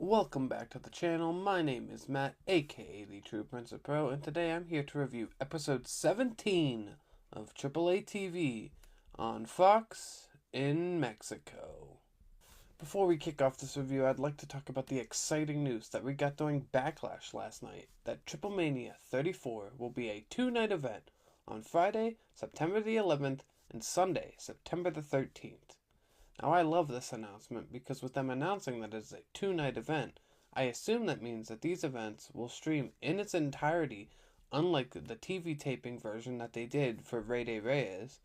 Welcome back to the channel. My name is Matt, aka the True Prince of Pro, and today I'm here to review episode 17 of AAA TV on Fox in Mexico. Before we kick off this review, I'd like to talk about the exciting news that we got during Backlash last night, that Triple Mania 34 will be a two-night event on Friday, September the 11th, and Sunday, September the 13th. Now, I love this announcement because with them announcing that it's a two-night event, I assume that means that these events will stream in its entirety, unlike the TV taping version that they did for Rey de Reyes.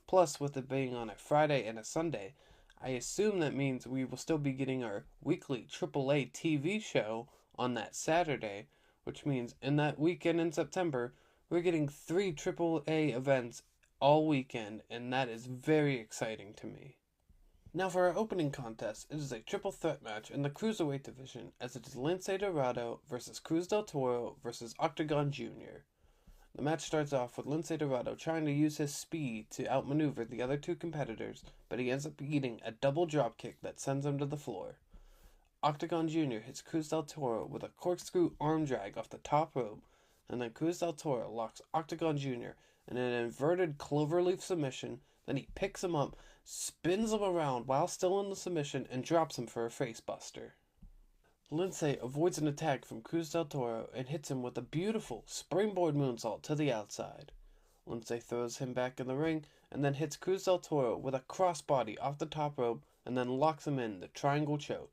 Plus, with it being on a Friday and a Sunday, I assume that means we will still be getting our weekly AAA TV show on that Saturday, which means in that weekend in September, we're getting 3 AAA events all weekend, and that is very exciting to me. Now for our opening contest, it is a triple threat match in the Cruiserweight division, as it is Lince Dorado versus Cruz Del Toro versus Octagon Jr. The match starts off with Lince Dorado trying to use his speed to outmaneuver the other two competitors, but he ends up eating a double dropkick that sends him to the floor. Octagon Jr. hits Cruz Del Toro with a corkscrew arm drag off the top rope, and then Cruz Del Toro locks Octagon Jr. in an inverted cloverleaf submission. Then he picks him up, spins him around while still in the submission, and drops him for a facebuster. Lince avoids an attack from Cruz Del Toro and hits him with a beautiful springboard moonsault to the outside. Lince throws him back in the ring and then hits Cruz Del Toro with a crossbody off the top rope and then locks him in the triangle choke.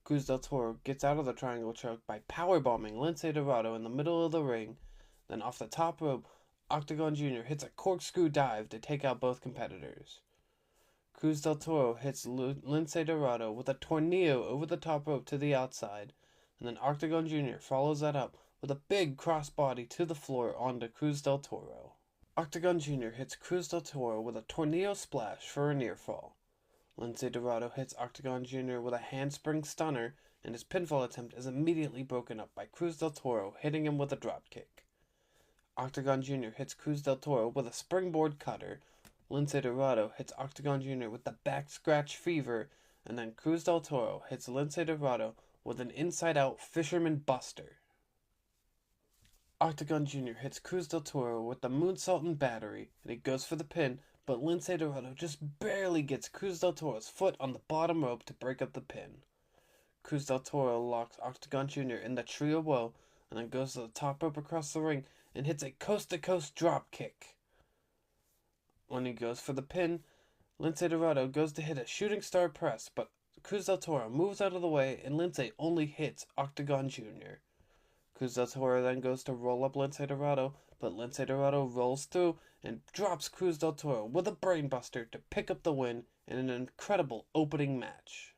Cruz Del Toro gets out of the triangle choke by powerbombing Lince Dorado in the middle of the ring. Then off the top rope, Octagon Jr. hits a corkscrew dive to take out both competitors. Cruz Del Toro hits Lince Dorado with a tornado over the top rope to the outside, and then Octagon Jr. follows that up with a big crossbody to the floor onto Cruz Del Toro. Octagon Jr. hits Cruz Del Toro with a tornado splash for a near fall. Lince Dorado hits Octagon Jr. with a handspring stunner, and his pinfall attempt is immediately broken up by Cruz Del Toro hitting him with a dropkick. Octagon Jr. hits Cruz Del Toro with a springboard cutter. Lince Dorado hits Octagon Jr. with the back scratch fever, and then Cruz Del Toro hits Lince Dorado with an inside-out fisherman buster. Octagon Jr. hits Cruz Del Toro with the moonsault and battery, and he goes for the pin, but Lince Dorado just barely gets Cruz Del Toro's foot on the bottom rope to break up the pin. Cruz Del Toro locks Octagon Jr. in the trio woe, and then goes to the top rope across the ring and hits a coast-to-coast drop kick. When he goes for the pin, Lince Dorado goes to hit a shooting star press, but Cruz Del Toro moves out of the way and Lince only hits Octagon Jr. Cruz Del Toro then goes to roll up Lince Dorado, but Lince Dorado rolls through and drops Cruz Del Toro with a brainbuster to pick up the win in an incredible opening match.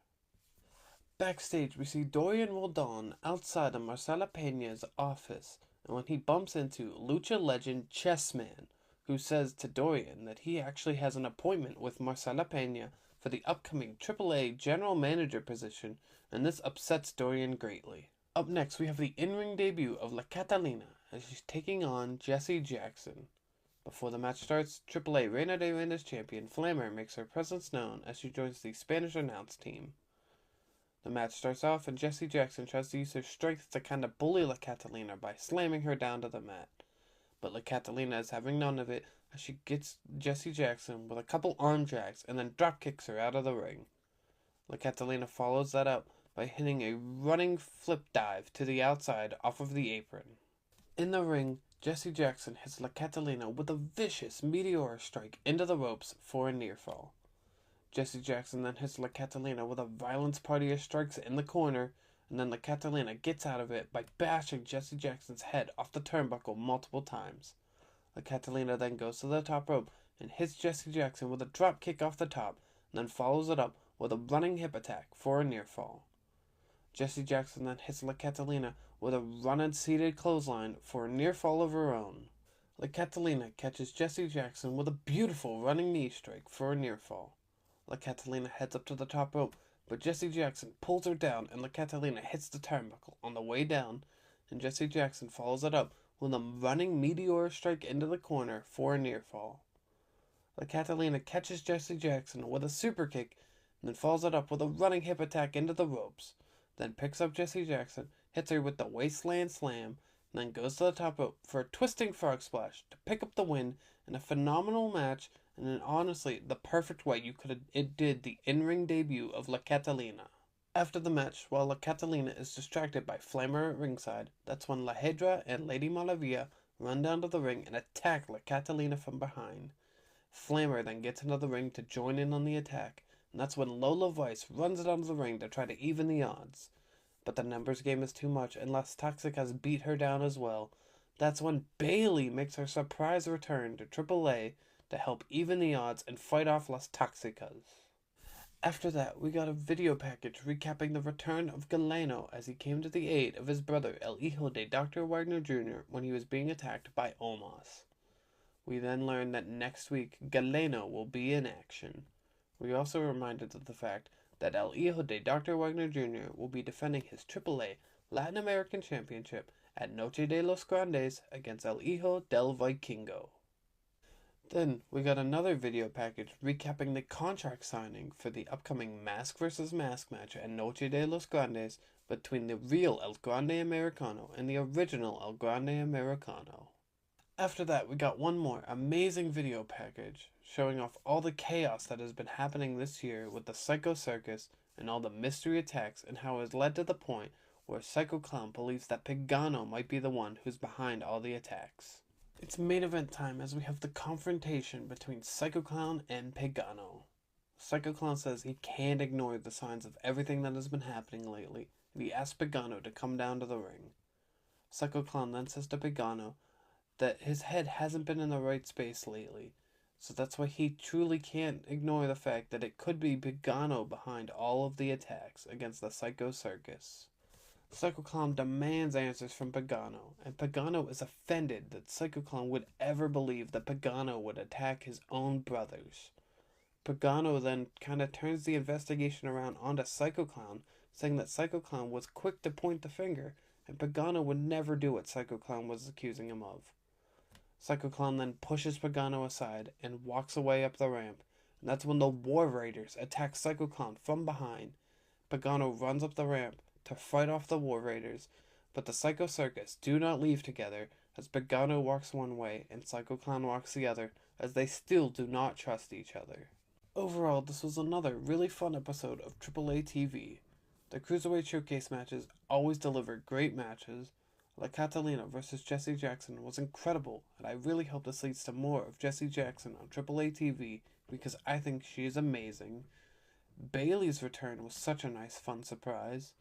Backstage, we see Dorian Roldan outside of Marcela Peña's office, and when he bumps into Lucha legend Chessman, who says to Dorian that he actually has an appointment with Marcela Peña for the upcoming AAA General Manager position, and this upsets Dorian greatly. Up next, we have the in-ring debut of La Catalina as she's taking on Jessy Jackson. Before the match starts, AAA Reina de Reinas champion Flammer makes her presence known as she joins the Spanish announce team. The match starts off and Jessy Jackson tries to use her strength to kind of bully La Catalina by slamming her down to the mat. But La Catalina is having none of it as she gets Jessy Jackson with a couple arm drags and then drop kicks her out of the ring. La Catalina follows that up by hitting a running flip dive to the outside off of the apron. In the ring, Jessy Jackson hits La Catalina with a vicious meteor strike into the ropes for a near fall. Jessy Jackson then hits La Catalina with a violence party of strikes in the corner, and then La Catalina gets out of it by bashing Jessy Jackson's head off the turnbuckle multiple times. La Catalina then goes to the top rope and hits Jessy Jackson with a drop kick off the top, and then follows it up with a running hip attack for a near fall. Jessy Jackson then hits La Catalina with a running seated clothesline for a near fall of her own. La Catalina catches Jessy Jackson with a beautiful running knee strike for a near fall. La Catalina heads up to the top rope, but Jessy Jackson pulls her down and La Catalina hits the turnbuckle on the way down, and Jessy Jackson follows it up with a running meteor strike into the corner for a near fall. La Catalina catches Jessy Jackson with a super kick and then follows it up with a running hip attack into the ropes. then picks up Jessy Jackson, hits her with the Wasteland Slam, and then goes to the top rope for a twisting frog splash to pick up the win in a phenomenal match, and in honestly the perfect way it did the in-ring debut of La Catalina. After the match, while La Catalina is distracted by Flammer at ringside, that's when La Hedra and Lady Maravilla run down to the ring and attack La Catalina from behind. Flammer then gets into the ring to join in on the attack, and that's when Lola Vice runs down to the ring to try to even the odds. But the numbers game is too much, and Las Toxicas beat her down as well. That's when Bayley makes her surprise return to AAA to help even the odds and fight off Las Toxicas. After that, we got a video package recapping the return of Galeno as he came to the aid of his brother El Hijo de Dr. Wagner Jr. when he was being attacked by Omos. We then learned that next week, Galeno will be in action. We also reminded of the fact that El Hijo de Dr. Wagner Jr. will be defending his AAA Latin American Championship at Noche de los Grandes against El Hijo del Vikingo. Then, we got another video package recapping the contract signing for the upcoming Mask vs. Mask match at Noche de los Grandes between the real El Grande Americano and the original El Grande Americano. After that, we got one more amazing video package showing off all the chaos that has been happening this year with the Psycho Circus and all the mystery attacks and how it has led to the point where Psycho Clown believes that Pagano might be the one who's behind all the attacks. It's main event time as we have the confrontation between Psycho Clown and Pagano. Psycho Clown says he can't ignore the signs of everything that has been happening lately, and he asks Pagano to come down to the ring. Psycho Clown then says to Pagano that his head hasn't been in the right space lately, so that's why he truly can't ignore the fact that it could be Pagano behind all of the attacks against the Psycho Circus. Psycho Clown demands answers from Pagano, and Pagano is offended that Psycho Clown would ever believe that Pagano would attack his own brothers. Pagano then kind of turns the investigation around onto Psycho Clown, saying that Psycho Clown was quick to point the finger, and Pagano would never do what Psycho Clown was accusing him of. Psycho Clown then pushes Pagano aside and walks away up the ramp, and that's when the War Raiders attack Psycho Clown from behind. Pagano runs up the ramp to fight off the War Raiders, but the Psycho Circus do not leave together as Pagano walks one way and Psycho Clown walks the other, as they still do not trust each other. Overall, this was another really fun episode of AAA TV. The Cruiserweight Showcase matches always deliver great matches. La Catalina vs. Jessy Jackson was incredible, and I really hope this leads to more of Jessy Jackson on AAA TV because I think she is amazing. Bayley's return was such a nice fun surprise,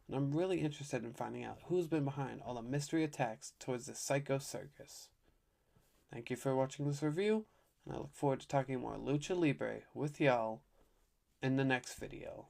and I'm really interested in finding out who's been behind all the mystery attacks towards the Psycho Circus. Thank you for watching this review, and I look forward to talking more Lucha Libre with y'all in the next video.